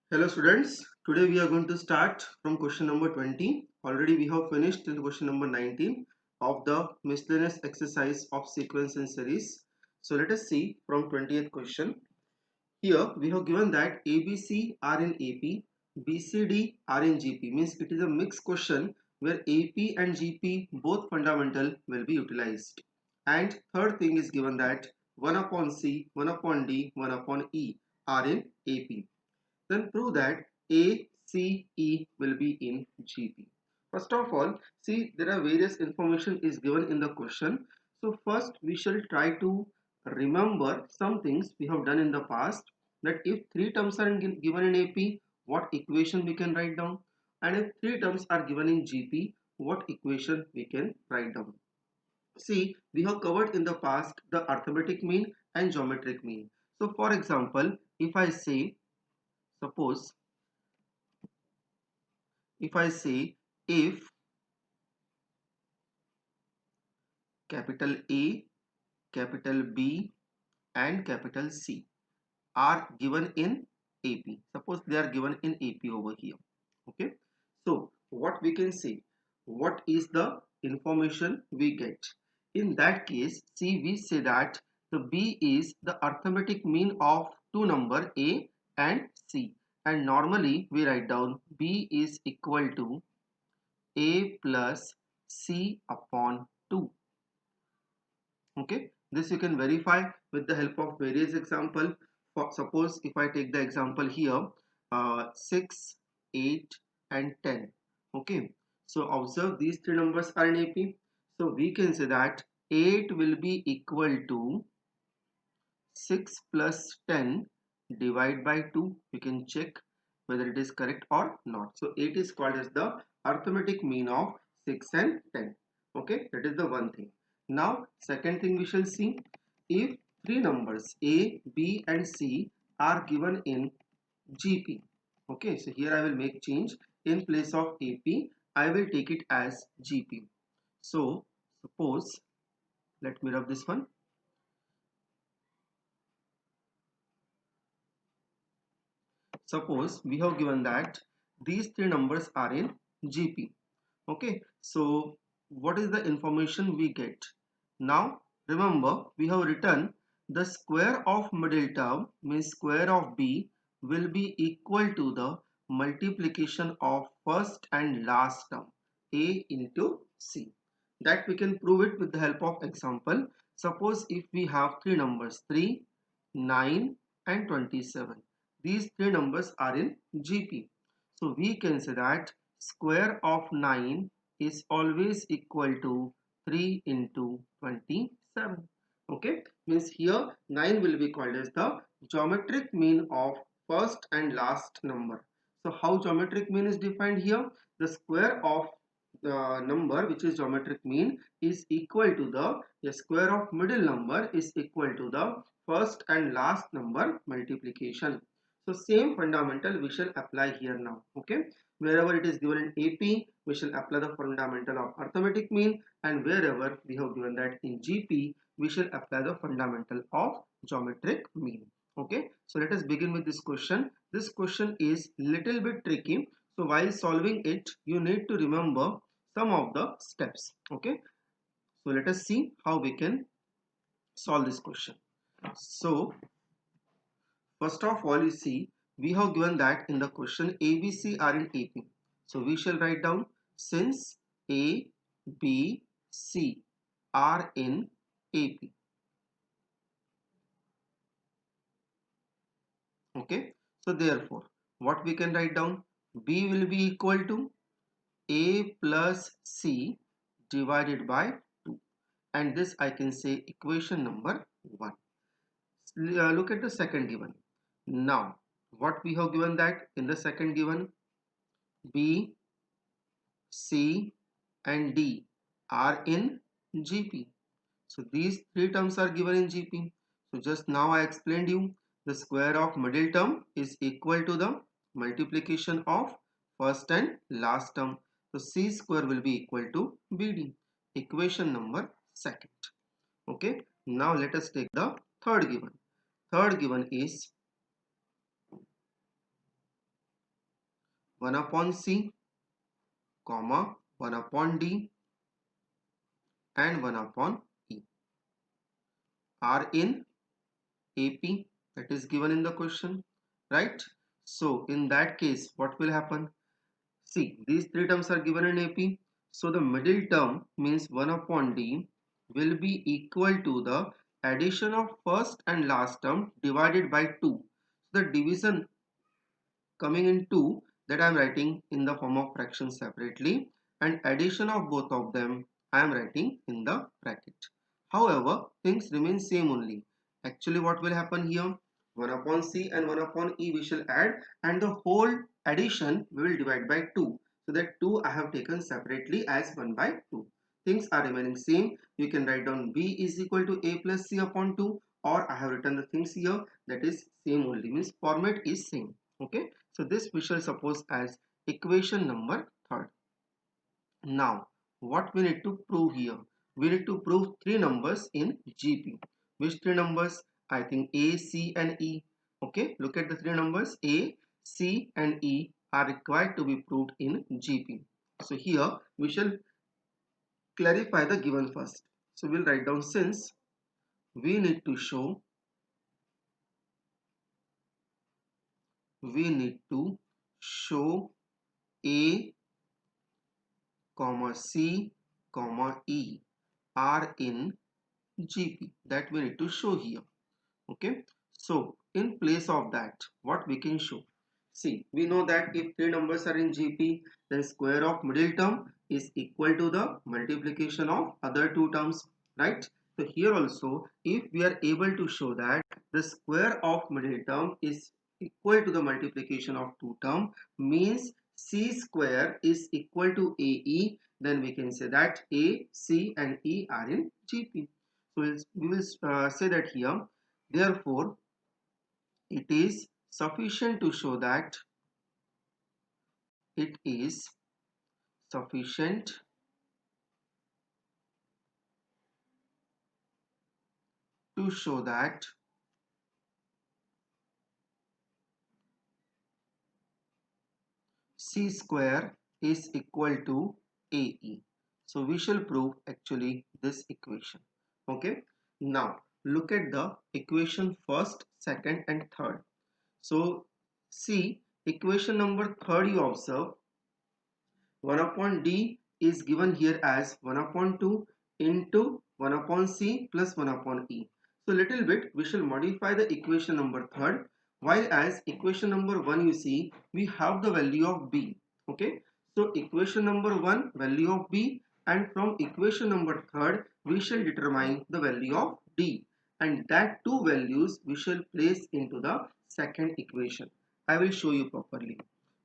Hello students, today we are going to start from question number 20. Already we have finished till question number 19 of the miscellaneous exercise of sequence and series. So let us see from 20th question. Here we have given that ABC are in AP, BCD are in GP, means it is a mixed question where AP and GP both fundamental will be utilized. And third thing is given that 1 upon C, 1 upon D, 1 upon E are in AP. Then prove that A, C, E will be in GP. First of all, see there are various information is given in the question. So first we shall try to remember some things we have done in the past, that if three terms are given in AP, what equation we can write down, and if three terms are given in GP, what equation we can write down. See, we have covered in the past the arithmetic mean and geometric mean. So for example, if I say, suppose if I say if capital A, capital B and capital C are given in AP. Suppose they are given in AP over here. Okay. So what we can say, what is the information we get? In that case, see, we say that the B is the arithmetic mean of two number A and C. And normally we write down B is equal to A plus C upon 2. Okay, this you can verify with the help of various example. For suppose if I take the example here, 6, 8 and 10. Okay, so observe these three numbers are in AP. So we can say that 8 will be equal to 6 plus 10 divided by 2. You can check whether it is correct or not. So 8 is called as the arithmetic mean of 6 and 10. Okay, that is the one thing. Now second thing we shall see, if three numbers A, B and C are given in GP. Okay, so here I will make change. In place of AP, I will take it as GP. So suppose, let me rub this one. Suppose we have given that these three numbers are in GP. Okay, so what is the information we get? Now remember, we have written the square of middle term, means square of B, will be equal to the multiplication of first and last term A into C. That we can prove it with the help of example. Suppose if we have three numbers 3, 9 and 27. These three numbers are in GP. So we can say that square of 9 is always equal to 3 into 27. Okay, means here 9 will be called as the geometric mean of first and last number. So how geometric mean is defined here? The square of the number which is geometric mean is equal to the square of middle number is equal to the first and last number multiplication. So same fundamental we shall apply here now. Okay, wherever it is given in AP, we shall apply the fundamental of arithmetic mean, and wherever we have given that in GP, we shall apply the fundamental of geometric mean. Okay, so let us begin with this question. This question is little bit tricky, so while solving it you need to remember some of the steps. Okay, so let us see how we can solve this question. So first of all, you see, we have given that in the question ABC are in AP. So we shall write down, since A, B, C are in AP. Okay. So therefore, what we can write down? B will be equal to A plus C divided by 2. And this I can say equation number 1. Look at the second given. Now, what we have given that in the second given, B, C and D are in GP. So these three terms are given in GP. So just now I explained you the square of middle term is equal to the multiplication of first and last term. So C square will be equal to BD. Equation number second. Okay. Now let us take the third given. Third given is 1 upon C, comma 1 upon D and 1 upon E are in AP, that is given in the question, right? So in that case, what will happen? See, these three terms are given in AP. So the middle term means 1 upon D will be equal to the addition of first and last term divided by 2. So the division coming in 2 that I am writing in the form of fraction separately, and addition of both of them I am writing in the bracket. However, things remain same only. Actually what will happen here? 1 upon C and 1 upon E we shall add, and the whole addition we will divide by 2. So that 2 I have taken separately as 1 by 2. Things are remaining same. You can write down B is equal to A plus C upon 2, or I have written the things here, that is same only, means format is same. Okay, so this we shall suppose as equation number third. Now what we need to prove here? We need to prove three numbers in GP. Which three numbers? I think A, C and E. Okay, look at the three numbers. A, C and E are required to be proved in GP. So here we shall clarify the given first. So we'll write down, since we need to show A comma C comma E are in GP, that we need to show here. Okay, so in place of that, what we can show? See, we know that if three numbers are in GP, then square of middle term is equal to the multiplication of other two terms, right? So here also, if we are able to show that the square of middle term is equal to the multiplication of two term, means C square is equal to AE, then we can say that A, C and E are in GP. So we will say that here, therefore it is sufficient to show that it is sufficient to show that C square is equal to AE. So we shall prove actually this equation. Okay, now look at the equation first, second and third. So see, equation number third, you observe 1 upon D is given here as 1 upon 2 into 1 upon C plus 1 upon E. So little bit we shall modify the equation number third, while as equation number 1 you see we have the value of B. Okay, so equation number 1 value of B, and from equation number third we shall determine the value of D, and that two values we shall place into the second equation. I will show you properly.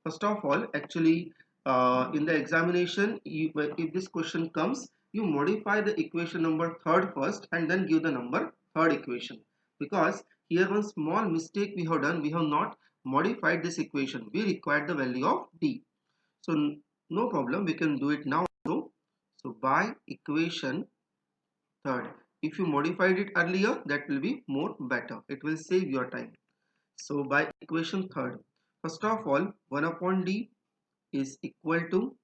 First of all, actually in the examination, if this question comes, you modify the equation number third first and then give the number third equation, because here one small mistake we have done, we have not modified this equation, we required the value of D. So no problem, we can do it now also. So by equation third, if you modified it earlier, that will be more better, it will save your time. So by equation third, first of all 1 upon D is equal to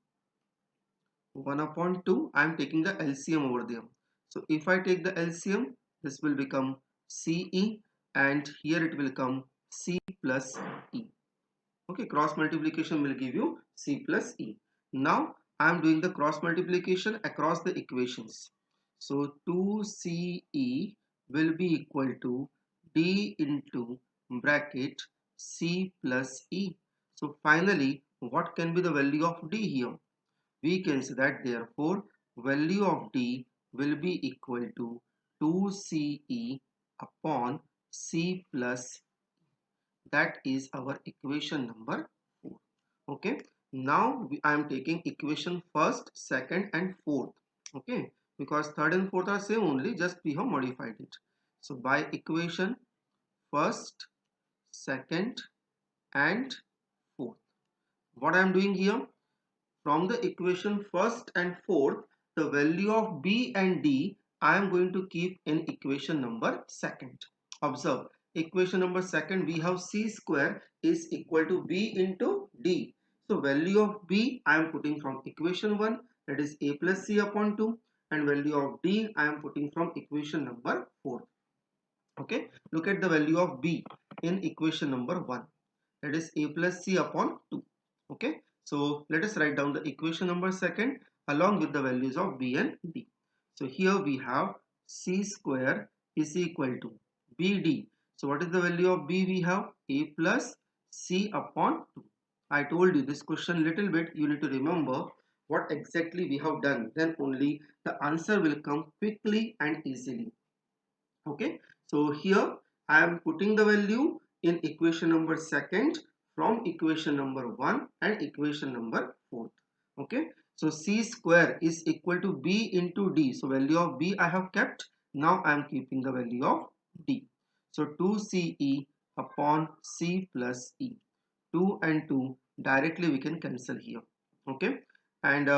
1 upon 2. I am taking the LCM over there. So if I take the LCM, this will become CE, and here it will come C plus E. Okay, cross multiplication will give you C plus E. Now I am doing the cross multiplication across the equations. So 2CE will be equal to D into bracket C plus E. So finally, what can be the value of D here? We can say that therefore value of D will be equal to 2CE upon C plus. That is our equation number 4. Okay, now I am taking equation first, second and fourth. Okay, because third and fourth are same only, just we have modified it. So by equation first, second and fourth, what I am doing here, from the equation first and fourth, the value of B and D I am going to keep in equation number second. Observe, equation number second we have C square is equal to B into D. So value of B I am putting from equation 1, that is A plus C upon 2, and value of D I am putting from equation number 4. Okay, look at the value of B in equation number 1, that is A plus C upon 2. Okay, so let us write down the equation number second along with the values of B and D. So here we have C square is equal to BD. So what is the value of B? We have A plus C upon 2. I told you this question little bit you need to remember what exactly we have done, then only the answer will come quickly and easily. Okay, so here I am putting the value in equation number second from equation number 1 and equation number 4. Okay, so C square is equal to B into D. So value of B I have kept. Now I am keeping the value of D. So 2CE upon C plus E. 2 and 2 directly we can cancel here. Okay, and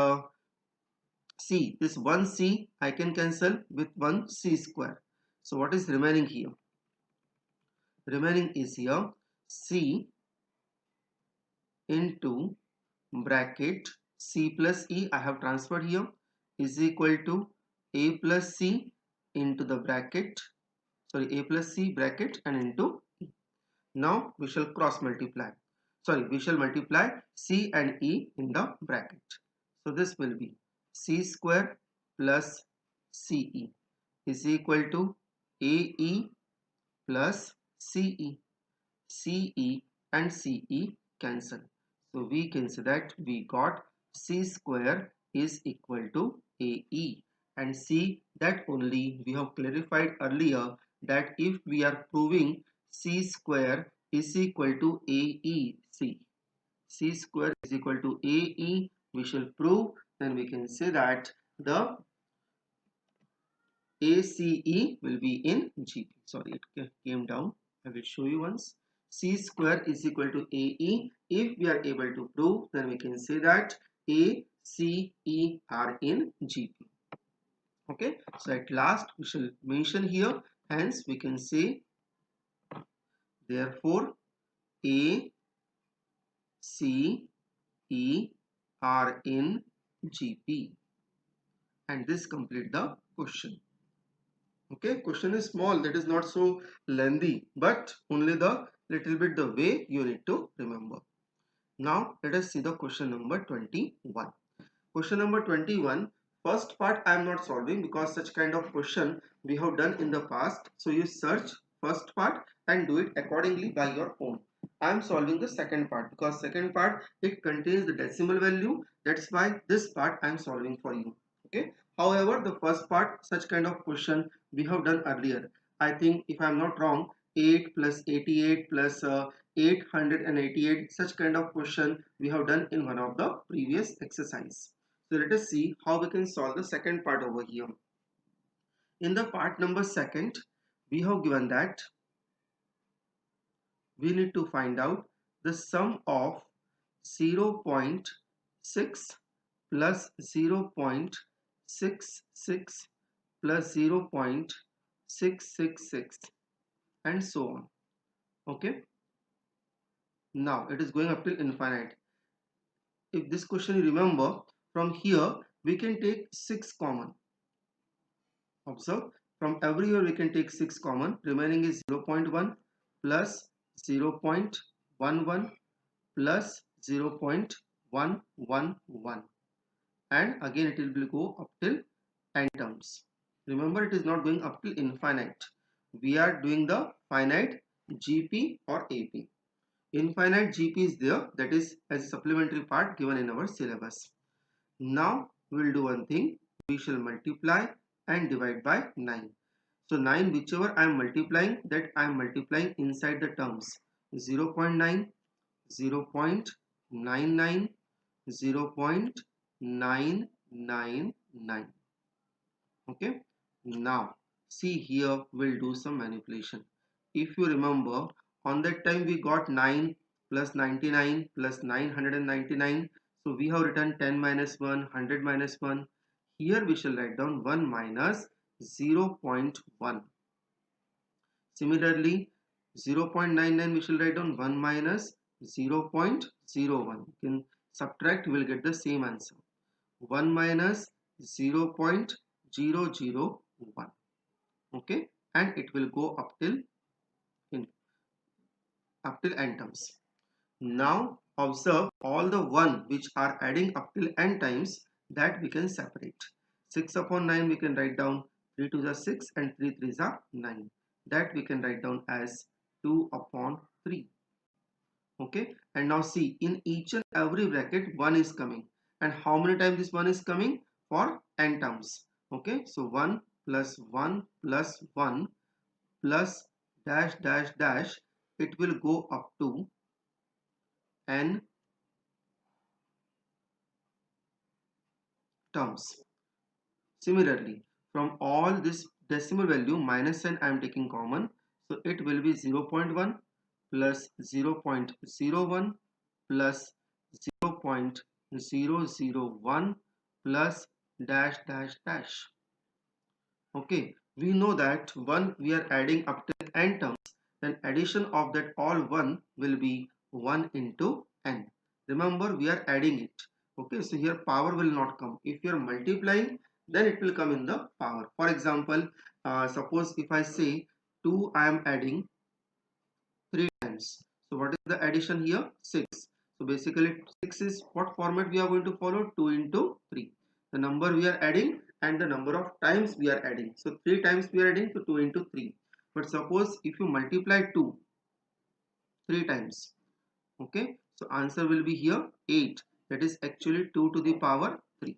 C, this 1C I can cancel with 1C square. So what is remaining here? Remaining is here C into bracket C plus E I have transferred here is equal to A plus C into the bracket, sorry, A plus C bracket and into E. Now we shall cross multiply. Sorry, we shall multiply C and E in the bracket. So this will be C square plus CE is equal to AE plus CE. CE and CE cancel. So we can say that we got C square is equal to AE, and see that only we have clarified earlier that if we are proving C square is equal to AEC, C square is equal to AE, we shall prove, then we can say that the ACE will be in GP. Sorry, it came down. I will show you once. C square is equal to AE. If we are able to prove, then we can say that ACE are in GP. Okay, so at last we shall mention here. Hence, we can say therefore A, C, E are in GP. And this complete the question. Okay, question is small, that is not so lengthy, but only the little bit the way you need to remember. Now let us see the question number 21. Question number 21, first part I am not solving because such kind of question we have done in the past. So you search first part and do it accordingly by your own. I am solving the second part because second part it contains the decimal value. That's why this part I am solving for you. Okay. However, the first part, such kind of question we have done earlier. I think if I am not wrong, 8 plus 88 plus 888, such kind of question we have done in one of the previous exercise. So let us see how we can solve the second part over here. In the part number second, we have given that we need to find out the sum of 0.6 plus 0.66 plus 0.666 and so on. Okay, now it is going up till infinite. If this question you remember, from here we can take 6 common. Observe, from everywhere we can take 6 common. Remaining is 0.1 plus 0.11 plus 0.111, and again it will go up till n terms. Remember, it is not going up till infinite. We are doing the finite GP or AP. Infinite GP is there, that is as a supplementary part given in our syllabus. Now we will do one thing, we shall multiply and divide by 9. So 9, whichever I am multiplying, that I am multiplying inside the terms 0.9, 0.99, 0.999. Okay, now see here we'll do some manipulation. If you remember, on that time we got 9 plus 99 plus 999. So we have written 10 minus 1, 100 minus 1. Here we shall write down 1 minus 0.1. Similarly, 0.99 we shall write down 1 minus 0.01. You can subtract, you will get the same answer. 1 minus 0.001. Okay, and it will go in up till n terms. Now observe all the 1 which are adding up till n times, that we can separate. 6 upon 9 we can write down 3 to the 6 and 3 3s are 9. That we can write down as 2 upon 3. Okay, and now see, in each and every bracket 1 is coming, and how many times this 1 is coming? For n terms. Okay, so 1 plus 1 plus 1 plus dash dash dash, it will go up to n terms. Similarly, from all this decimal value minus n I am taking common, so it will be 0.1 plus 0.01 plus 0.001 plus dash dash dash. Okay, we know that 1 we are adding up to n terms, then addition of that all 1 will be 1 into n. Remember, we are adding it. Okay, so here power will not come. If you are multiplying, then it will come in the power. For example, suppose if I say 2 I am adding 3 times. So what is the addition here? 6. So basically 6 is what format we are going to follow? 2 into 3. The number we are adding and the number of times we are adding. So 3 times we are adding to 2 into 3. But suppose if you multiply 2 3 times. Okay. So answer will be here 8. That is actually 2 to the power 3.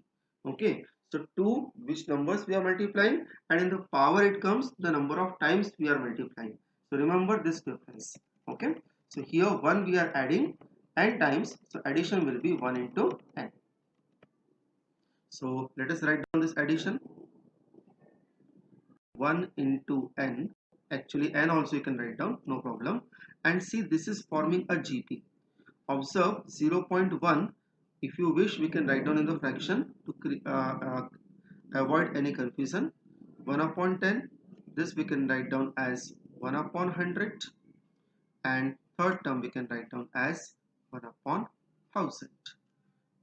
Okay. So 2 which numbers we are multiplying, and in the power it comes the number of times we are multiplying. So remember this difference. Okay. So here 1 we are adding n times. So addition will be 1 into n. So let us write down this addition. 1 into n. Actually n also you can write down, no problem. And see, this is forming a GP. Observe 0.1. If you wish, we can write down in the fraction to avoid any confusion. 1 upon 10. This we can write down as 1 upon 100. And third term we can write down as 1 upon 1000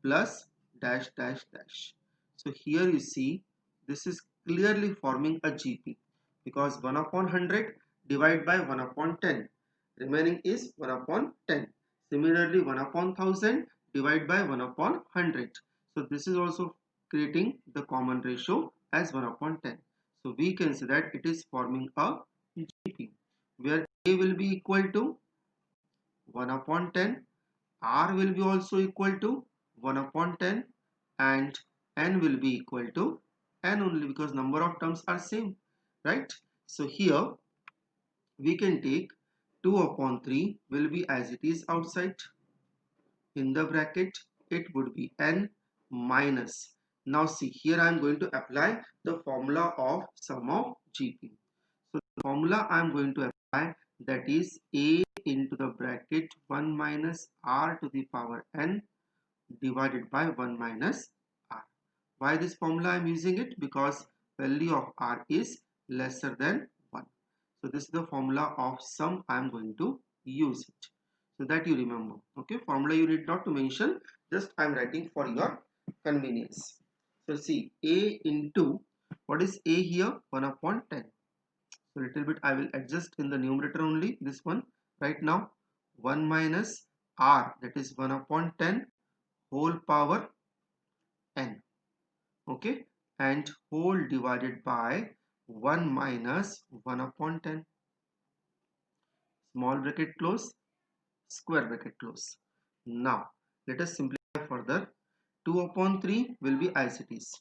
plus dash dash dash. So here you see, this is clearly forming a GP, because 1 upon 100 divided by 1 upon 10. Remaining is 1 upon 10. Similarly, 1 upon 1000 divided by 1 upon 100. So this is also creating the common ratio as 1 upon 10. So we can say that it is forming a GP, where A will be equal to 1 upon 10, R will be also equal to 1 upon 10, and N will be equal to N only, because number of terms are same, right? So here we can take 2 upon 3 will be as it is outside. In the bracket, it would be n minus. Now see, here I am going to apply the formula of sum of GP. So the formula I am going to apply, that is A into the bracket 1 minus R to the power n divided by 1 minus R. Why this formula I am using it? Because value of R is lesser than 1. So this is the formula of sum I am going to use it. So that you remember. Okay, formula you need not to mention, just I am writing for your convenience. So see, A into, what is A here? 1 upon 10. So little bit I will adjust in the numerator only, this one right now. 1 minus R, that is 1 upon 10 whole power n. Okay, and whole divided by 1 minus 1 upon 10. Small bracket close, square bracket close. Now let us simplify further. 2 upon 3 will be as it is.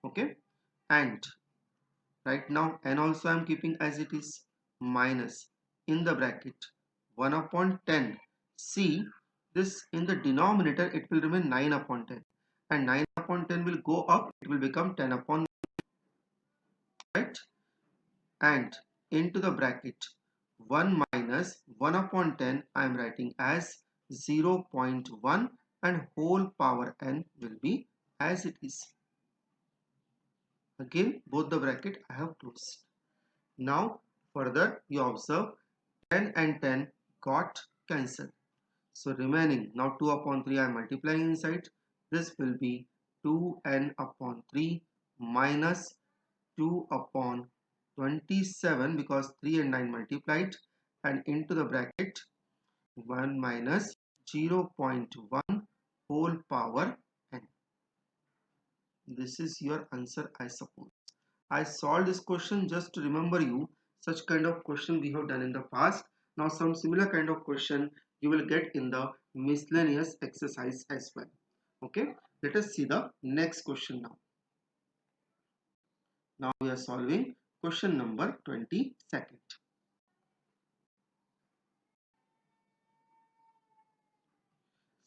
Okay, and right now n also I am keeping as it is, minus in the bracket 1 upon 10. See, this in the denominator it will remain 9 upon 10, and 9 upon 10 will go up, it will become 10 upon 9, right? And into the bracket 1 minus 1 upon 10 I am writing as 0.1, and whole power n will be as it is. Again both the bracket I have closed. Now further you observe 10 and 10 got cancelled. So remaining, now 2 upon 3 I am multiplying inside. This will be 2n upon 3 minus 2 upon 27, because 3 and 9 multiplied, and into the bracket 1 minus 0.1 whole power n. This is your answer, I suppose. I solved this question just to remember you. Such kind of question we have done in the past. Now some similar kind of question you will get in the miscellaneous exercise as well. Okay, let us see the next question now. Now we are solving question number 22nd.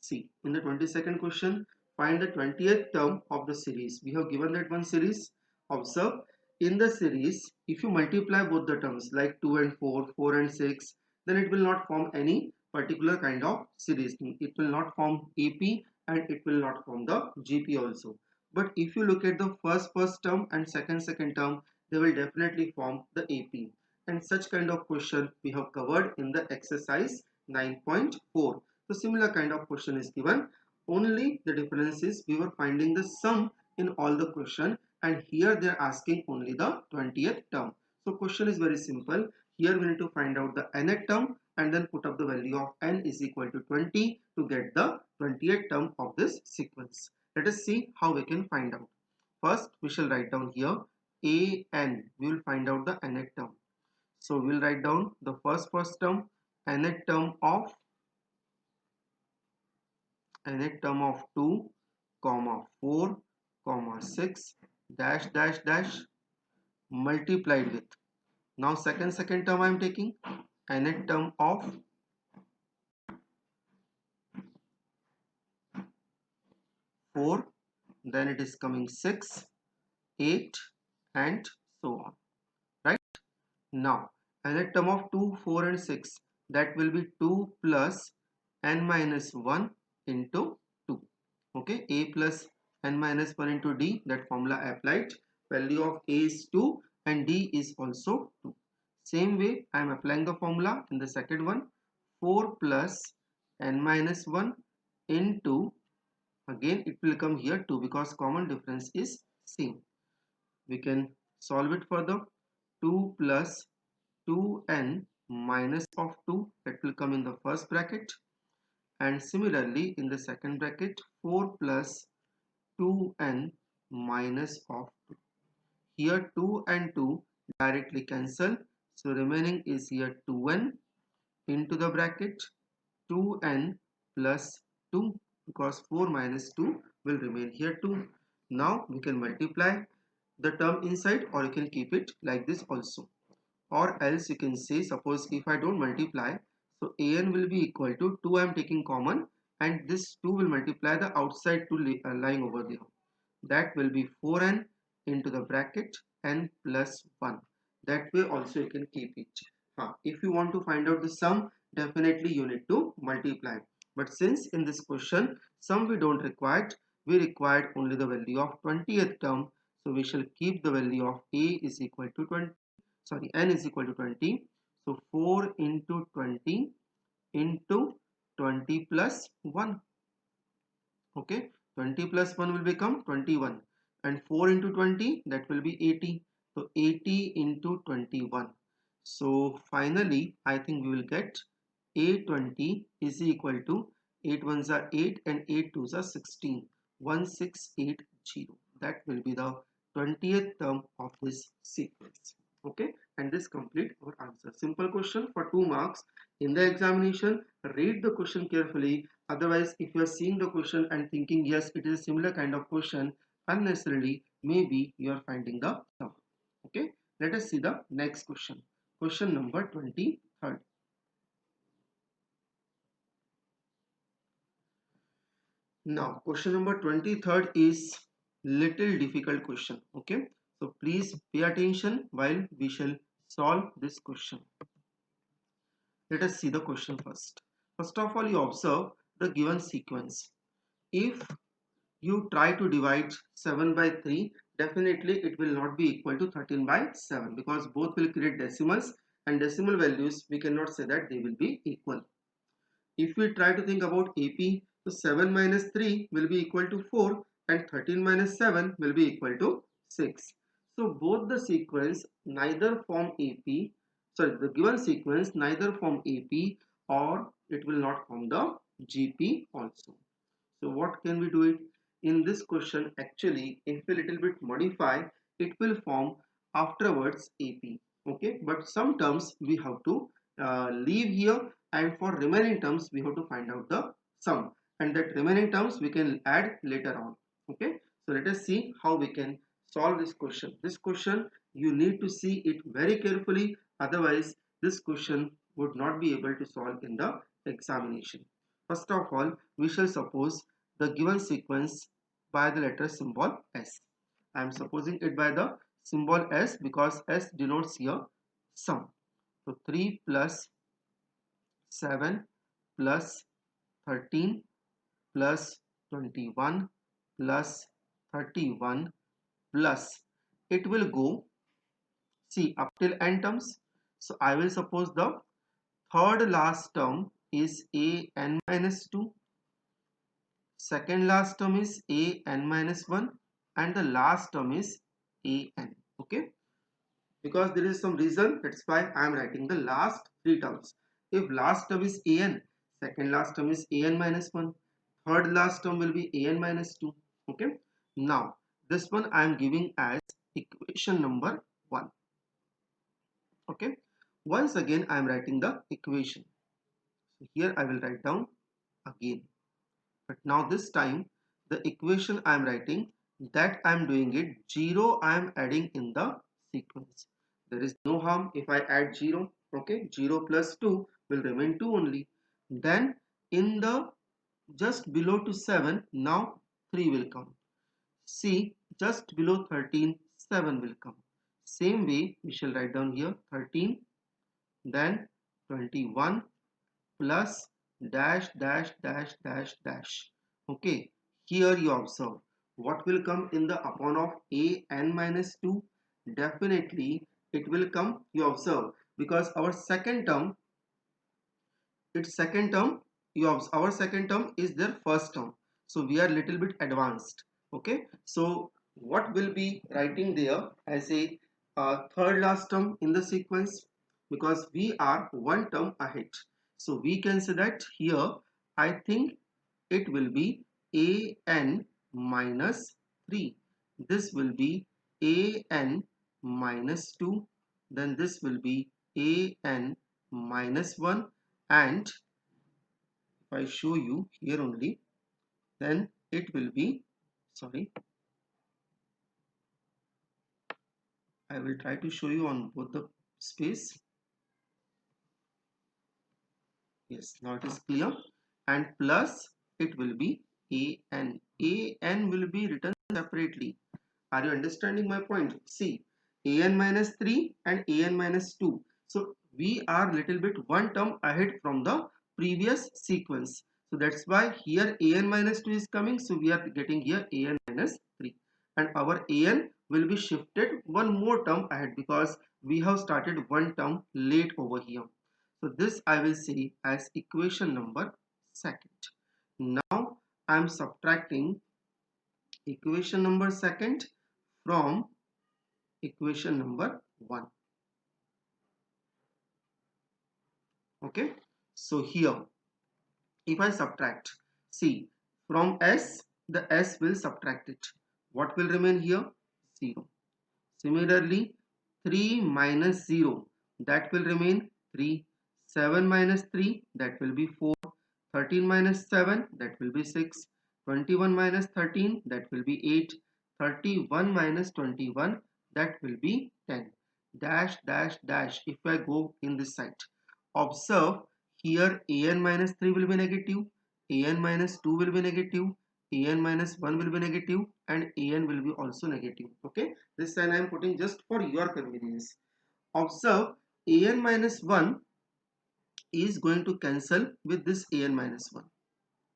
See, in the 22nd question, find the 20th term of the series. We have given that one series. Observe, in the series, if you multiply both the terms like 2 and 4, 4 and 6, then it will not form any particular kind of series. It will not form AP and it will not form the GP also. But if you look at the first term and second term, they will definitely form the AP. And such kind of question we have covered in the exercise 9.4. So similar kind of question is given. Only the difference is we were finding the sum in all the question, and here they are asking only the 20th term. So question is very simple. Here we need to find out the nth term and then put up the value of n is equal to 20 to get the 20th term of this sequence. Let us see how we can find out. First we shall write down here an. We will find out the nth term. So we will write down the first term, nth term of 2, 4, 6 dash dash dash multiplied with. Now second term I am taking nth term of 4, then it is coming 6, 8 and so on. Right? Now nth term of 2, 4 and 6, that will be 2 plus n minus 1 into 2. Okay, a plus n minus 1 into d, that formula applied. Value of a is 2 and d is also 2. Same way I am applying the formula in the second one. 4 plus n minus 1 into, again it will come here 2 because common difference is same. We can solve it further. 2 plus 2n minus of 2, that will come in the first bracket, and similarly in the second bracket 4 plus 2n minus of 2. Here 2 and 2 directly cancel, so remaining is here 2n into the bracket 2n plus 2, because 4 minus 2 will remain here 2. Now we can multiply the term inside, or you can keep it like this also. Or else you can say, suppose if I don't multiply, so an will be equal to 2 I am taking common, and this 2 will multiply the outside 2 lying over there. That will be 4n into the bracket n plus 1. That way also you can keep it. If you want to find out the sum, definitely you need to multiply. But since in this question sum we don't require, we required only the value of 20th term. So we shall keep the value of a is equal to 20. Sorry, n is equal to 20. So 4 into 20 into 20 plus 1. Okay, 20 plus 1 will become 21, and 4 into 20, that will be 80. So 80 into 21. So finally I think we will get A20 is equal to 8 ones are 8 and 8 twos are 16. 1680. That will be the 20th term of this sequence. Okay, and this complete our answer. Simple question for 2 marks. In the examination, read the question carefully. Otherwise, if you are seeing the question and thinking yes, it is a similar kind of question, unnecessarily maybe you are finding the sum. Okay, let us see the next question. Question number 23rd. Now question number 23rd is little difficult question. Okay, so please pay attention while we shall solve this question. Let us see the question first. First of all, you observe the given sequence. If you try to divide 7 by 3, definitely it will not be equal to 13 by 7, because both will create decimals, and decimal values we cannot say that they will be equal. if we try to think about AP, so 7 minus 3 will be equal to 4 and 13 minus 7 will be equal to 6. So both the sequence neither form AP, sorry, the given sequence neither form AP or it will not form the GP also. So what can we do it? In this question, actually, if we little bit modify, it will form afterwards AP. Okay, but some terms we have to leave here, and for remaining terms we have to find out the sum, and that remaining terms we can add later on. Okay, so let us see how we can solve this question. This question you need to see it very carefully, otherwise this question would not be able to solve in the examination. First of all, we shall suppose the given sequence by the letter symbol S. I am supposing it by the symbol S because S denotes here sum. So 3 plus 7 plus 13 plus 21 plus 31 plus, it will go, see, up till n terms. So I will suppose the third last term is a n minus 2, second last term is a n minus 1, and the last term is a n. Okay, because there is some reason, that's why I am writing the last three terms. If last term is a n, second last term is a n minus 1, third last term will be a n minus 2. Okay, now this one I am giving as equation number 1. Okay, once again I am writing the equation. So here I will write down again, but now this time the equation I am writing, that I am doing it 0 I am adding in the sequence. There is no harm if I add 0. Okay, 0 plus 2 will remain 2 only. Then in the just below to 7, now 3 will come. See, just below 13, 7 will come. Same way we shall write down here 13, then 21 plus dash dash dash dash dash. Okay, here you observe what will come in the upon of a n minus 2. Definitely it will come, you observe, because our second term, its second term, you observe, our second term is their first term, so we are little bit advanced. Okay, so what will be writing there as a third last term in the sequence, because we are one term ahead, so we can say that here I think it will be a n minus 3, this will be a n minus 2, then this will be a n minus 1, and if I show you here only, then it will be, sorry, I will try to show you on both the space. Yes, now it is clear. And plus it will be an. An will be written separately. Are you understanding my point? See, an minus 3 and an minus 2. So we are little bit one term ahead from the previous sequence. So that's why here an minus 2 is coming. So we are getting here an minus 3. And our an will be shifted one more term ahead because we have started one term late over here. So this I will say as equation number second. Now I am subtracting equation number second from equation number 1. Okay, so here if I subtract, see, from S, the S will subtract it. What will remain here? 0. Similarly, 3 minus 0, that will remain 3. 7 minus 3, that will be 4. 13 minus 7, that will be 6. 21 minus 13, that will be 8. 31 minus 21, that will be 10. Dash dash dash. If I go in this side, observe here an minus 3 will be negative, an minus 2 will be negative, an minus 1 will be negative, and an will be also negative. Okay, this sign I am putting just for your convenience. Observe an minus 1 is going to cancel with this an minus 1,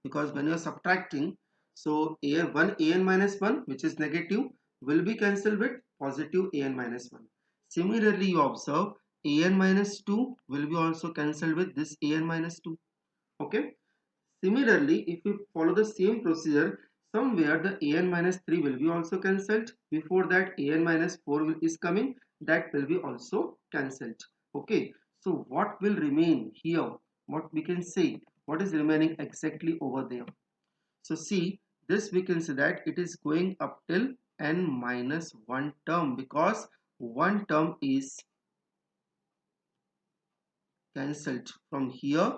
because when you are subtracting, so an minus 1 which is negative will be cancelled with positive an minus 1. Similarly, you observe an minus 2 will be also cancelled with this an minus 2. Okay. Similarly, if we follow the same procedure, somewhere the an minus 3 will be also cancelled. Before that, an minus 4 is coming, that will be also cancelled. Okay, so what will remain here? What we can say? What is remaining exactly over there? So see, this we can say that it is going up till n minus 1 term, because one term is cancelled from here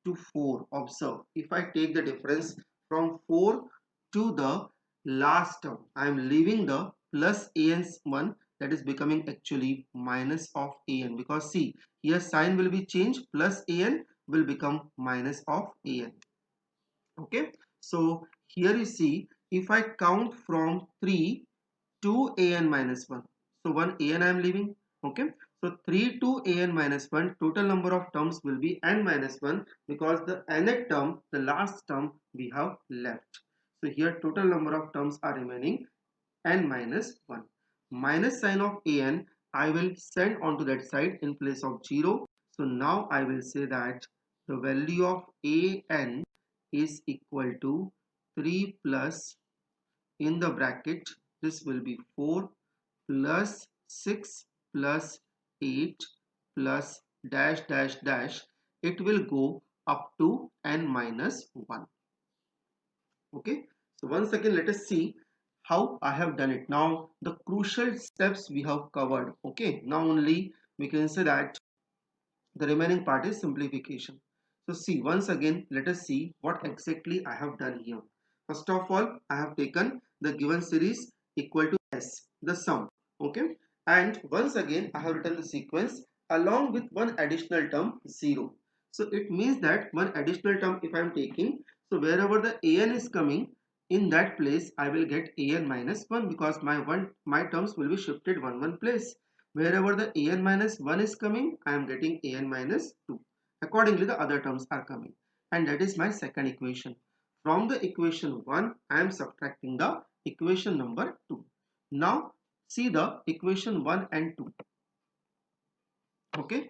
to 4. Observe, if I take the difference from 4 to the last term, I am leaving the plus an 1, that is becoming actually minus of an, because see, here sign will be changed, plus an will become minus of an. Okay, so here you see, if I count from 3 to an minus 1, so one an I am leaving. Okay, so 3 to an minus 1, total number of terms will be n minus 1, because the nth term, the last term, we have left. So here total number of terms are remaining n minus 1. Minus sign of an I will send onto that side in place of 0. So now I will say that the value of an is equal to 3 plus, in the bracket, this will be 4 plus 6 plus 8 plus dash dash dash. It will go up to n minus 1. Okay, so once again let us see how I have done it. Now the crucial steps we have covered. Okay, now only we can say that the remaining part is simplification. So see, once again let us see what exactly I have done here. First of all, I have taken the given series equal to s, the sum. Okay, and once again I have written the sequence along with one additional term 0. So it means that one additional term if I am taking, so wherever the an is coming, in that place I will get an minus 1, because my terms will be shifted one place. Wherever the an minus 1 is coming, I am getting an minus 2. Accordingly, the other terms are coming. And that is my second equation. From the equation 1, I am subtracting the equation number 2. Now, see the equation 1 and 2. Okay.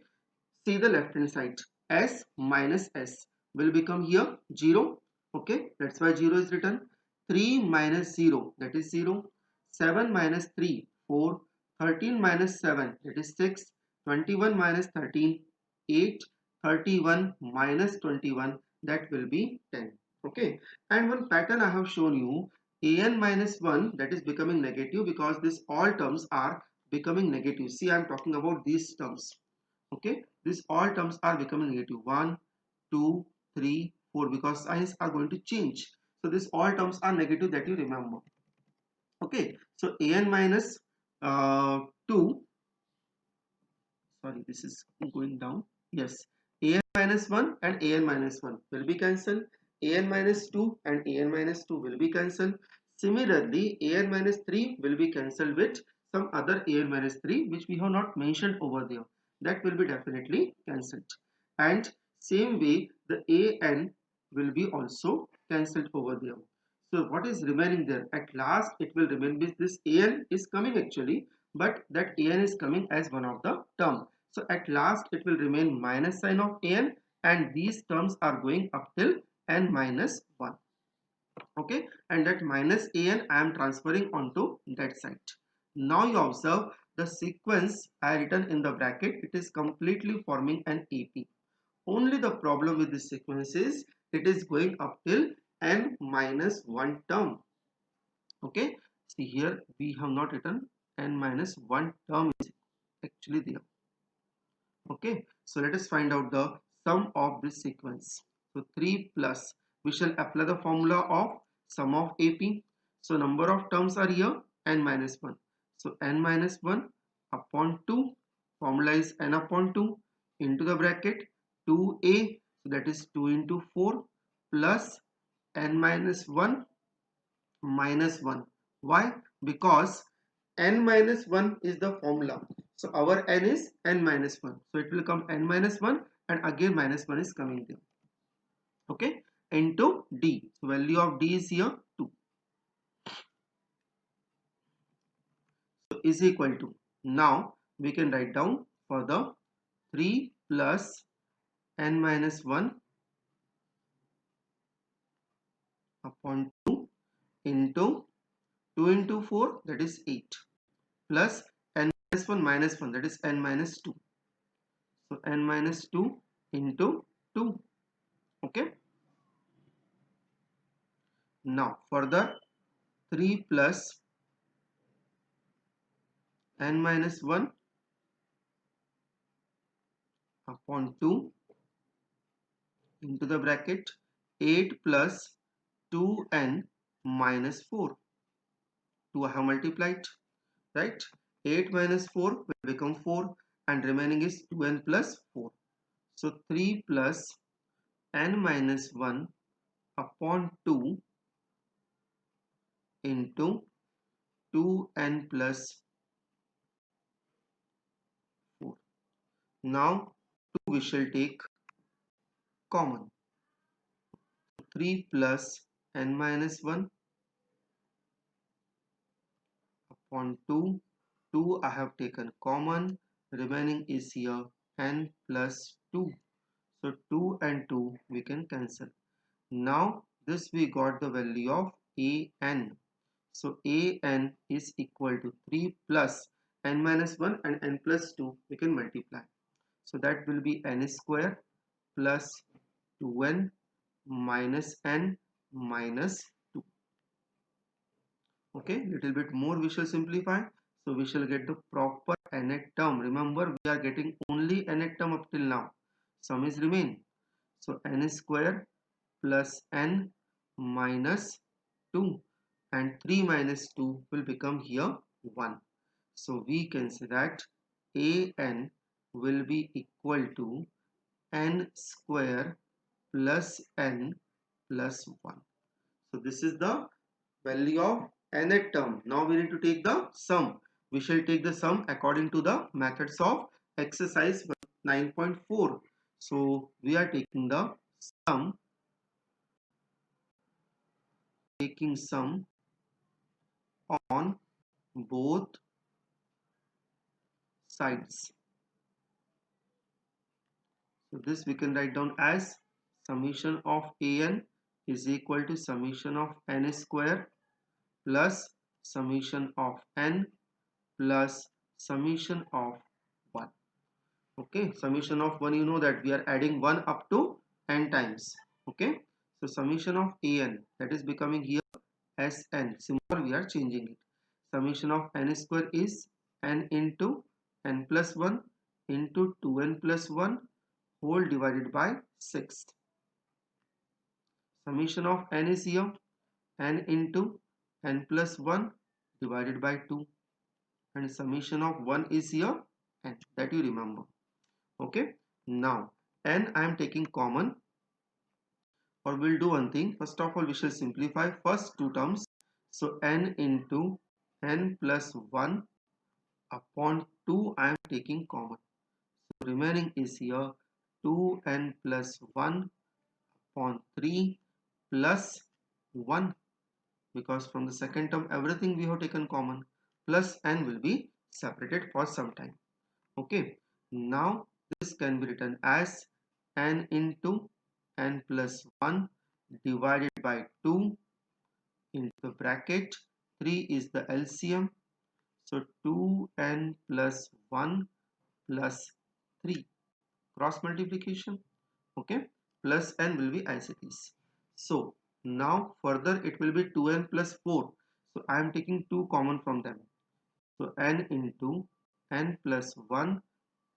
See the left hand side. S minus S will become here 0. Okay. That's why 0 is written. 3 minus 0, that is 0. 7 minus 3, 4. 13 minus 7, that is 6. 21 minus 13, 8. 31 minus 21, that will be 10. Okay. And one pattern I have shown you, an minus 1, that is becoming negative, because these all terms are becoming negative. See, I am talking about these terms. Okay, these all terms are becoming negative. 1, 2, 3, 4, because signs are going to change. So these all terms are negative, that you remember. Okay, so an minus 2, sorry, this is going down. Yes, an minus 1 and an minus 1 will be cancelled. An minus 2 and an minus 2 will be cancelled. Similarly, an minus 3 will be cancelled with some other an minus 3 which we have not mentioned over there. That will be definitely cancelled. And same way, the an will be also cancelled over there. So what is remaining there? At last, it will remain with this an is coming actually, but that an is coming as one of the term. So at last it will remain minus sign of an, and these terms are going up till n minus 1. Okay, and that minus an I am transferring onto that side. Now you observe the sequence I written in the bracket, it is completely forming an AP. Only the problem with this sequence is it is going up till n minus 1 term. Okay, see here we have not written n minus 1 term is actually there. Okay, so let us find out the sum of this sequence. So 3 plus, we shall apply the formula of sum of AP. So number of terms are here n minus 1. So n minus 1 upon 2, formula is n upon 2 into the bracket 2a, so that is 2 into 4 plus n minus 1 minus 1. Why? Because n minus 1 is the formula. So our n is n minus 1. So it will come n minus 1 and again minus 1 is coming there. Okay. Into d. So value of d is here 2. So is equal to. Now we can write down for the 3 plus n minus 1 upon 2 into 2 into 4, that is 8, plus n minus 1 that is n minus 2. So n minus 2 into 2. Okay. Now further 3 plus n minus 1 upon 2 into the bracket 8 plus 2n minus 4. 2 I have multiplied, right? 8 minus 4 will become 4 and remaining is 2n plus 4. So 3 plus n minus 1 upon 2 into 2n plus 4. Now 2 we shall take common. 3 plus n minus 1 upon 2. 2 I have taken common. Remaining is here n plus 2. So 2 and 2 we can cancel. Now this we got the value of an. So an is equal to 3 plus n minus 1 and n plus 2 we can multiply. So that will be n square plus 2n minus n minus 2. Okay, little bit more we shall simplify. So we shall get the proper nth term. Remember we are getting only nth term up till now. Sum is remain. So n square plus n minus 2 and 3 minus 2 will become here 1. So we can say that an will be equal to n square plus n plus 1. So this is the value of nth term. Now we need to take the sum. We shall take the sum according to the methods of exercise 9.4. So we are taking the sum, on both sides. So this we can write down as summation of an is equal to summation of n square plus summation of n plus summation of 1. Okay, summation of 1, you know that we are adding 1 up to n times. Okay, so summation of an, that is becoming here Sn. Similar we are changing it. Summation of n square is n into n plus 1 into 2n plus 1 whole divided by 6. Summation of n is here n into n plus 1 divided by 2, and summation of 1 is here n, that you remember. Okay, now n I am taking common, or we'll do one thing. First of all we shall simplify first two terms. So n into n plus 1 upon 2 I am taking common. So remaining is here 2n plus 1 upon 3 plus 1, because from the second term everything we have taken common, plus n will be separated for some time. Okay, now this can be written as n into n plus 1 divided by 2 into the bracket 3 is the LCM. So 2n plus 1 plus 3, cross multiplication. Okay, plus n will be as it is. So now further it will be 2n plus 4. So I am taking 2 common from them. So n into n plus 1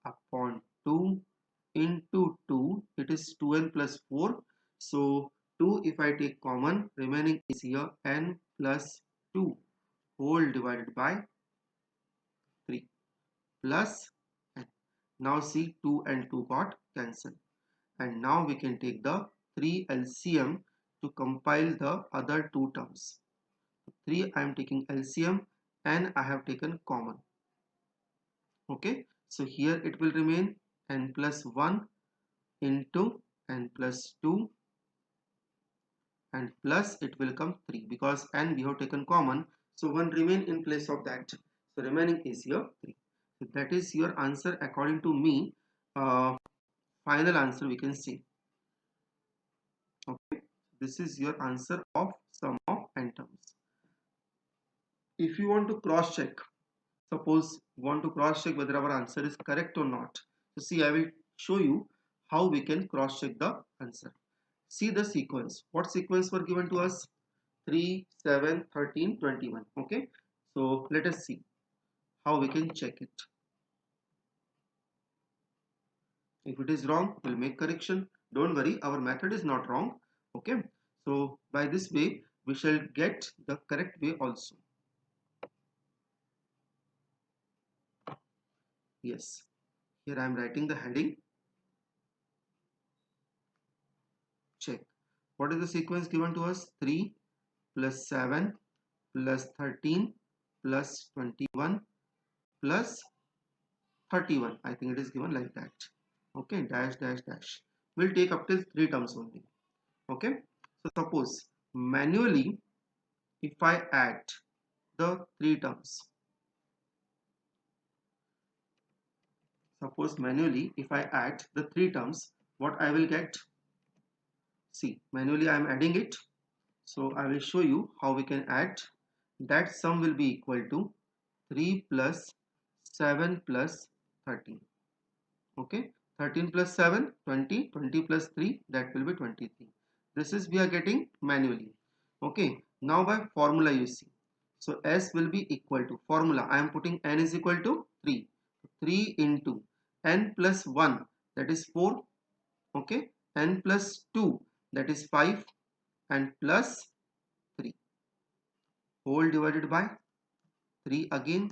upon 2 into 2, it is 2n plus 4. So 2 if I take common, remaining is here n plus 2 whole divided by 3 plus n. Now see 2 and 2 got cancelled. And now we can take the 3 LCM to compile the other two terms. 3 I am taking LCM and I have taken common. Okay, so here it will remain n plus 1 into n plus 2 and plus it will come 3, because n we have taken common, so 1 remain in place of that. So remaining is here 3. So that is your answer according to me. Final answer we can see. Okay, This is your answer of sum of n terms. If you want to cross check, suppose you want to cross check whether our answer is correct or not. So see, I will show you how we can cross check the answer. See the sequence. What sequence were given to us? 3, 7, 13, 21. Okay. So let us see how we can check it. If it is wrong, we'll make correction. Don't worry, our method is not wrong. Okay. So by this way, we shall get the correct way also. Yes. Here I am writing the heading. Check. What is the sequence given to us? 3 plus 7 plus 13 plus 21 plus 31. I think it is given like that. Okay, dash dash dash. We'll take up till 3 terms only. Okay. So suppose manually if I add the 3 terms. Suppose manually if I add the 3 terms, what I will get? See, manually I am adding it. So I will show you how we can add. That sum will be equal to 3 plus 7 plus 13. Okay, 13 plus 7, 20, 20 plus 3, that will be 23. This is we are getting manually. Okay, now by formula you see. So S will be equal to formula. I am putting n is equal to 3. 3 into n plus 1, that is 4. Okay, n plus 2, that is 5, and plus 3 whole divided by 3 again.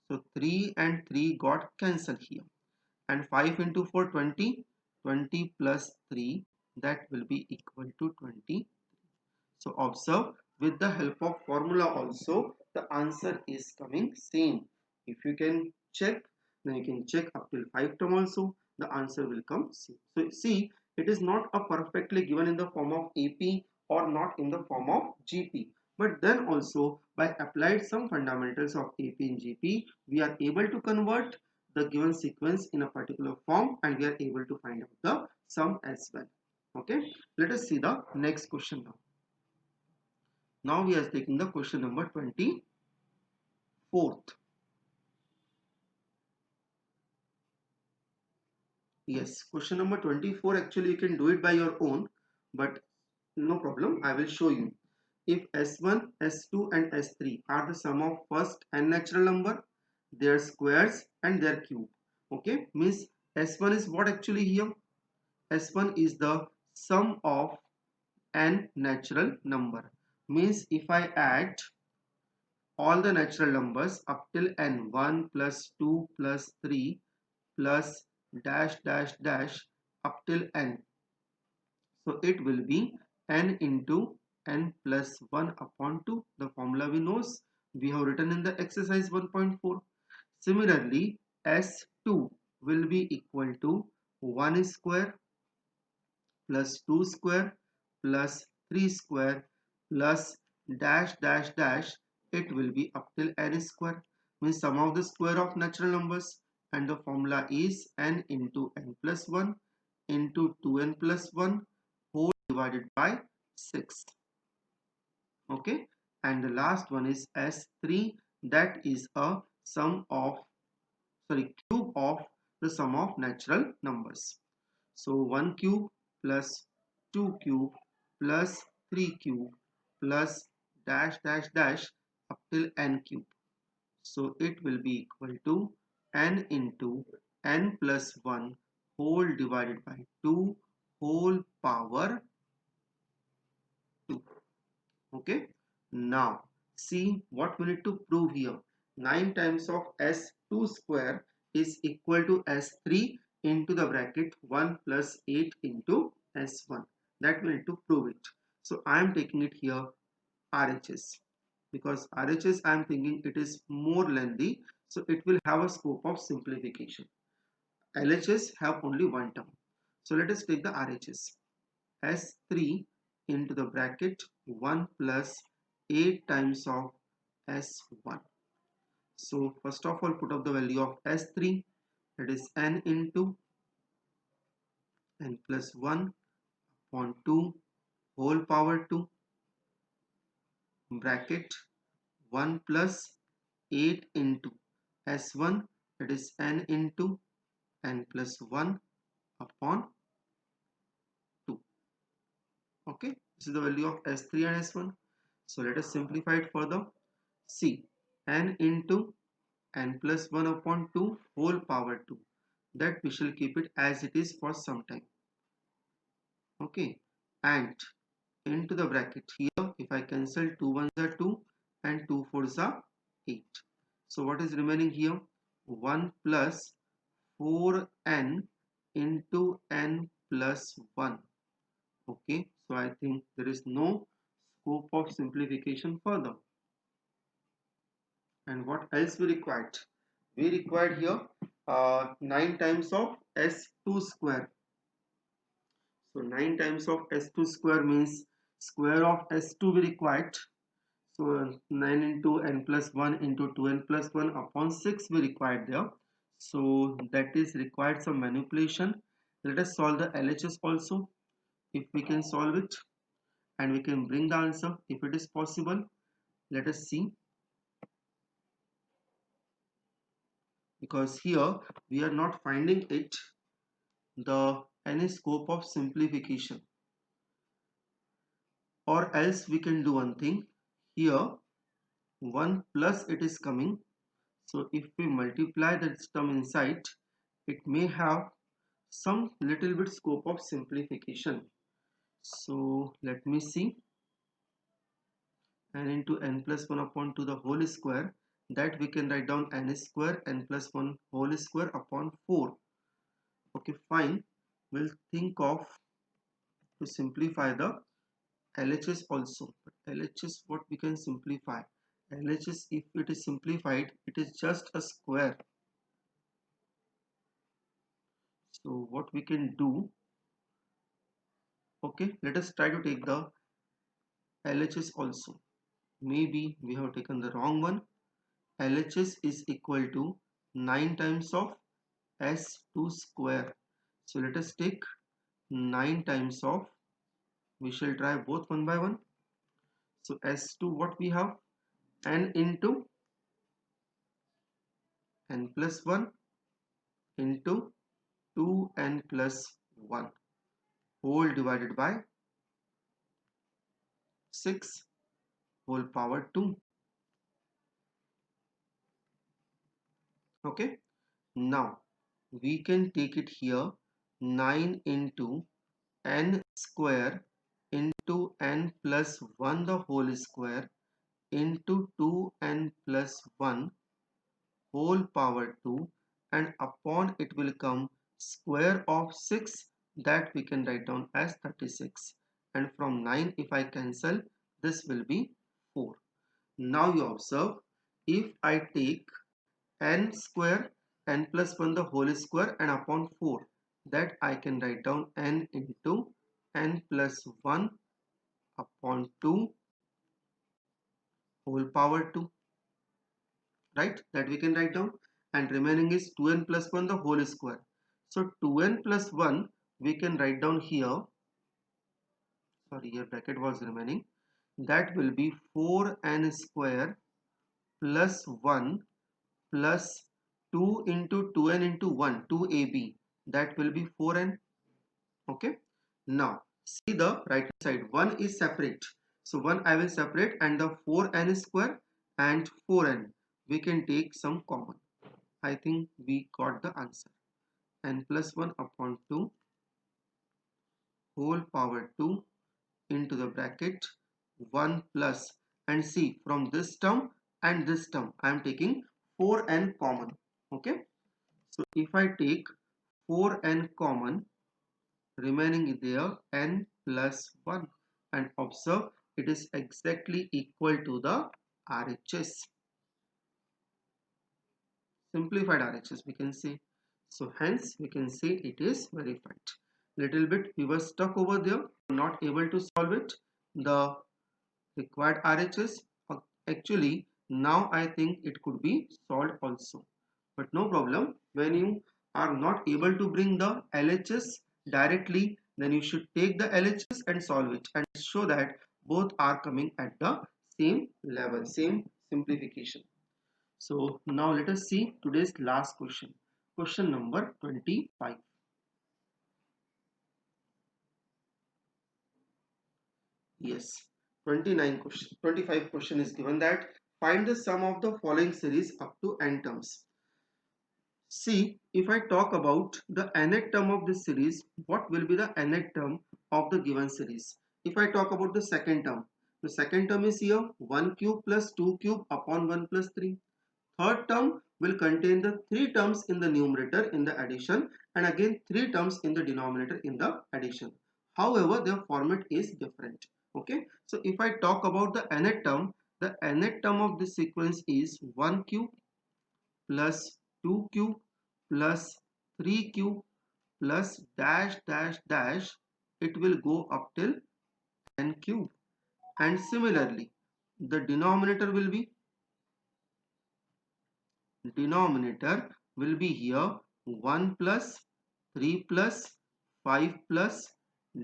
So 3 and 3 got cancelled here. And 5 into 4, 20. 20 plus 3, that will be equal to 20. So observe, with the help of formula also, the answer is coming same. If you can check, then you can check up till 5 term also, the answer will come same. So see, it is not a perfectly given in the form of AP or not in the form of GP. But then also by applied some fundamentals of AP and GP, we are able to convert the given sequence in a particular form and we are able to find out the sum as well. Okay, let us see the next question now. Now we are taking the question number 24th. Yes, question number 24, actually you can do it by your own, but no problem, I will show you. If S1, S2 and S3 are the sum of first n natural number, their squares and their cube. Okay, means S1 is what actually here? S1 is the sum of n natural number. Means if I add all the natural numbers up till n, 1 plus 2 plus 3 plus dash dash dash up till n. So it will be n into n plus 1 upon 2. The formula we know, we have written in the exercise 1.4. Similarly, S2 will be equal to 1 square plus 2 square plus 3 square plus dash dash dash. It will be up till n square, means sum of the square of natural numbers, and the formula is n into n plus 1 into 2n plus 1 whole divided by 6. Okay, and the last one is S3, that is a sum of, sorry, cube of the sum of natural numbers. So 1 cube plus 2 cube plus 3 cube plus dash dash dash up till n cube. So it will be equal to n into n plus 1 whole divided by 2 whole power 2. Okay. Now see what we need to prove here. 9 times of S2 square is equal to S3 into the bracket 1 plus 8 into S1. That we need to prove it. So I am taking it here RHS, because RHS I am thinking it is more lengthy, so it will have a scope of simplification. LHS have only one term. So let us take the RHS. S3 into the bracket 1 plus 8 times of S1. So first of all, put up the value of S3, that is n into n plus 1 upon 2 whole power 2 bracket 1 plus 8 into S1, that is n into n plus 1 upon 2. Okay, this is the value of S3 and S1. So let us simplify it further. See, n into n plus 1 upon 2 whole power 2. That we shall keep it as it is for some time. Okay, and into the bracket here, if I cancel 2 ones are 2 and 2 fours are 8. So what is remaining here? 1 plus 4n into n plus 1. Okay, so I think there is no scope of simplification further. And what else we required? We required here 9 times of s2 square. So 9 times of s2 square means square of s2 we required. So 9 into n plus 1 into 2n plus 1 upon 6 we required there. So that is required some manipulation. Let us solve the LHS also. If we can solve it and we can bring the answer if it is possible. Let us see. Because here we are not finding it any scope of simplification. Or else we can do one thing. Here 1 plus it is coming. So if we multiply that term inside, it may have some little bit scope of simplification. So let me see. N into n plus 1 upon 2 the whole square, that we can write down n square n plus 1 whole square upon 4. Okay, fine. We'll think of to simplify the LHS also. But LHS, what we can simplify? LHS, if it is simplified, it is just a square. So what we can do, okay, let us try to take the LHS also. Maybe we have taken the wrong one. LHS is equal to 9 times of S2 square. So let us take 9 times of, we shall try both one by one. So S2, what we have? N into n plus 1 into 2n plus 1 whole divided by 6 whole power 2. Okay, now we can take it here 9 into n square into n plus 1 the whole square into 2n plus 1 whole power 2, and upon it will come square of 6, that we can write down as 36, and from 9 if I cancel, this will be 4. Now you observe, if I take n square n plus 1 the whole square and upon 4, that I can write down n into n plus 1 upon 2 whole power 2, right? That we can write down, and remaining is 2n plus 1 the whole square. So 2n plus 1 we can write down here, sorry, here bracket was remaining, that will be 4n square plus 1 plus 2 into 2n into 1 2ab, that will be 4n. Okay, now see the right side, 1 is separate, so 1 I will separate, and the 4n square and 4n we can take some common. I think we got the answer. N plus 1 upon 2 whole power 2 into the bracket 1 plus, and see from this term and this term I am taking 4n common. Okay, so if I take 4n common, remaining there n plus 1, and observe it is exactly equal to the RHS, simplified RHS we can say. So hence we can say it is verified. Little bit we were stuck over there, not able to solve it, the required RHS. Actually now I think it could be solved also, but no problem. When you are not able to bring the LHS directly, then you should take the LHS and solve it and show that both are coming at the same level, same simplification. So now let us see today's last question. Question number 25. Yes, 25 question is given that find the sum of the following series up to n terms. See, if I talk about the nth term of this series, what will be the nth term of the given series? If I talk about the second term is here 1 cube plus 2 cube upon 1 plus 3. Third term will contain the 3 terms in the numerator in the addition and again 3 terms in the denominator in the addition. However, their format is different. Okay, so if I talk about the nth term of this sequence is 1 cube plus 2 cube plus 3 cube plus dash dash dash. It will go up till n cube, and similarly the denominator will be here 1 plus 3 plus 5 plus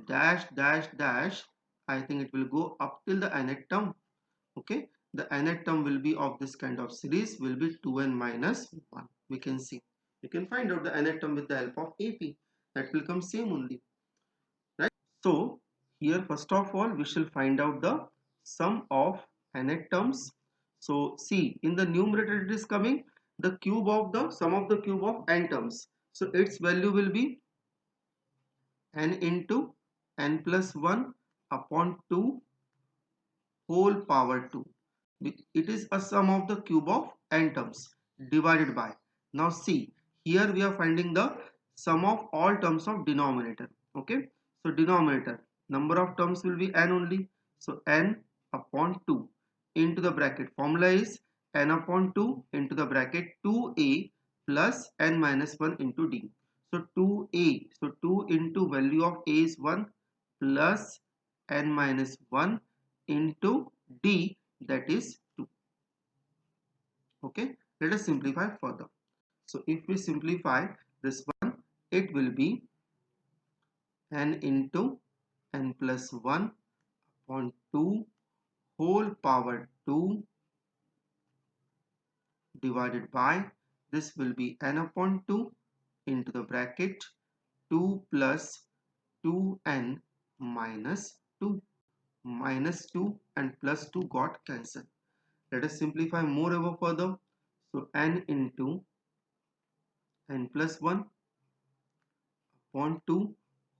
dash dash dash. I think it will go up till the nth term. Okay, the nth term will be of this kind of series will be 2n minus 1. We can see, you can find out the nth term with the help of AP. That will come same only, right? So here first of all we shall find out the sum of nth terms. So see, in the numerator it is coming the cube of the sum of the cube of n terms. So its value will be n into n plus 1 upon 2 whole power 2. It is a sum of the cube of n terms divided by. Now see, here we are finding the sum of all terms of denominator. Okay, so denominator number of terms will be n only. So n upon 2 into the bracket, formula is n upon 2 into the bracket 2a plus n minus 1 into d. So 2a, so 2 into value of a is 1 plus n minus 1 into d, that is 2. Okay, let us simplify further. So if we simplify this one, it will be n into n plus 1 upon 2 whole power 2 divided by, this will be n upon 2 into the bracket 2 plus 2n minus 2. Minus 2 and plus 2 got cancelled. Let us simplify moreover further. So n into n plus 1 upon 2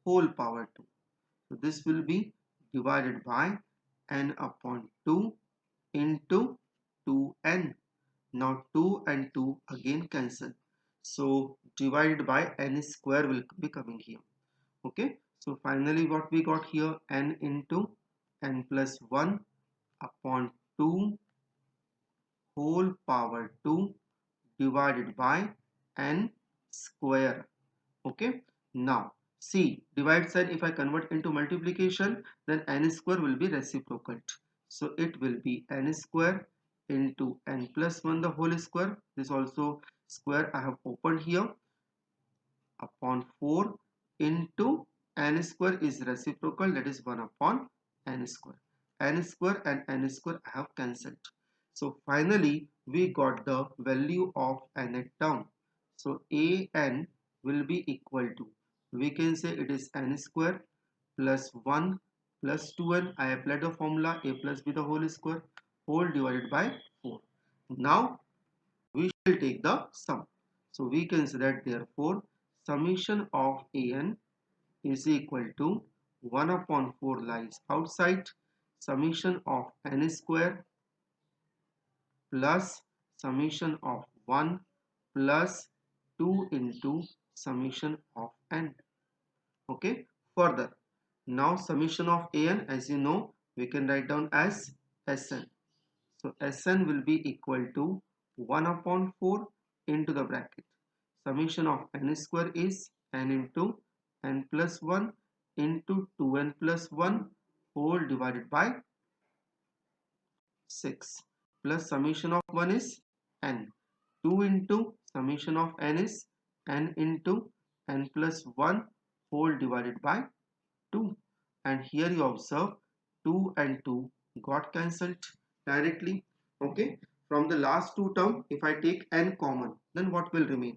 whole power 2. So this will be divided by n upon 2 into 2n. Now 2 and 2 again cancel. So divided by n square will be coming here. Okay. So finally what we got here, n into n plus 1 upon 2 whole power 2 divided by n square. Okay, now see, divide side if I convert into multiplication, then n square will be reciprocal. So it will be n square into n plus 1 the whole square. This also square I have opened here upon 4 into n square is reciprocal, that is 1 upon n square. N square and n square I have cancelled. So finally we got the value of nth term. So an will be equal to, we can say it is n square plus 1 plus 2n. I applied the formula a plus b the whole square whole divided by 4. Now we shall take the sum. So we can say that therefore summation of an is equal to 1 upon 4 lies outside, summation of n square plus summation of 1 plus 2 into summation of n. Okay, further now summation of an, as you know, we can write down as Sn. So Sn will be equal to 1 upon 4 into the bracket. Summation of n square is n into n plus 1 into 2n plus 1 whole divided by 6 plus summation of 1 is n. 2 into summation of n is n into n plus 1 whole divided by 2, and here you observe 2 and 2 got cancelled directly. Okay, from the last two term, if I take n common, then what will remain?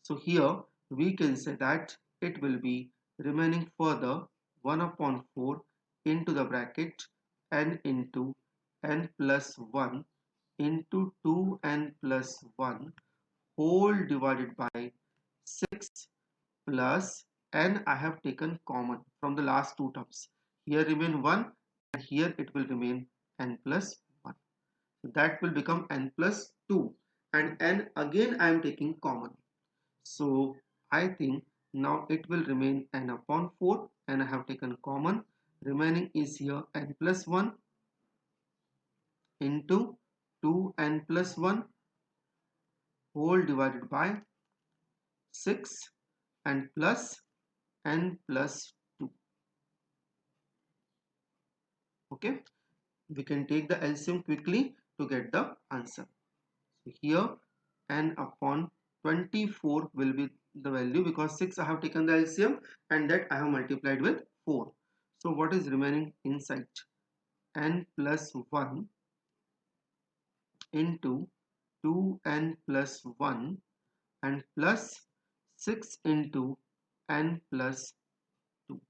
So here we can say that it will be remaining further 1 upon 4 into the bracket n into n plus 1 into 2n plus 1 whole divided by 6 plus n I have taken common from the last two terms. Here remain 1 and here it will remain n plus 1. That will become n plus 2 and n again I am taking common. So I think now it will remain n upon 4 and I have taken common. Remaining is here n plus 1 into 2n plus 1 whole divided by 6 and plus n plus 2. Okay, we can take the LCM quickly to get the answer. So here n upon 24 will be the value because 6 I have taken the LCM and that I have multiplied with 4. So what is remaining inside? N plus 1 into 2n plus 1 and plus 6 into n plus 2.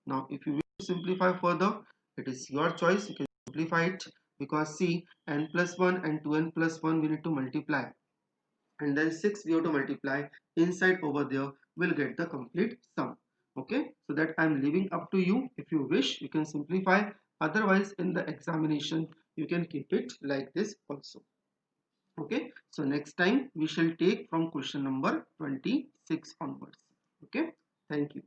Now if you wish to simplify further, it is your choice. You can simplify it because see, n plus 1 and 2n plus 1 we need to multiply and then 6 we have to multiply inside over there, will get the complete sum. Okay, so that I'm leaving up to you. If you wish, you can simplify, otherwise in the examination you can keep it like this also. Okay, so next time we shall take from question number 26 onwards. Okay, thank you.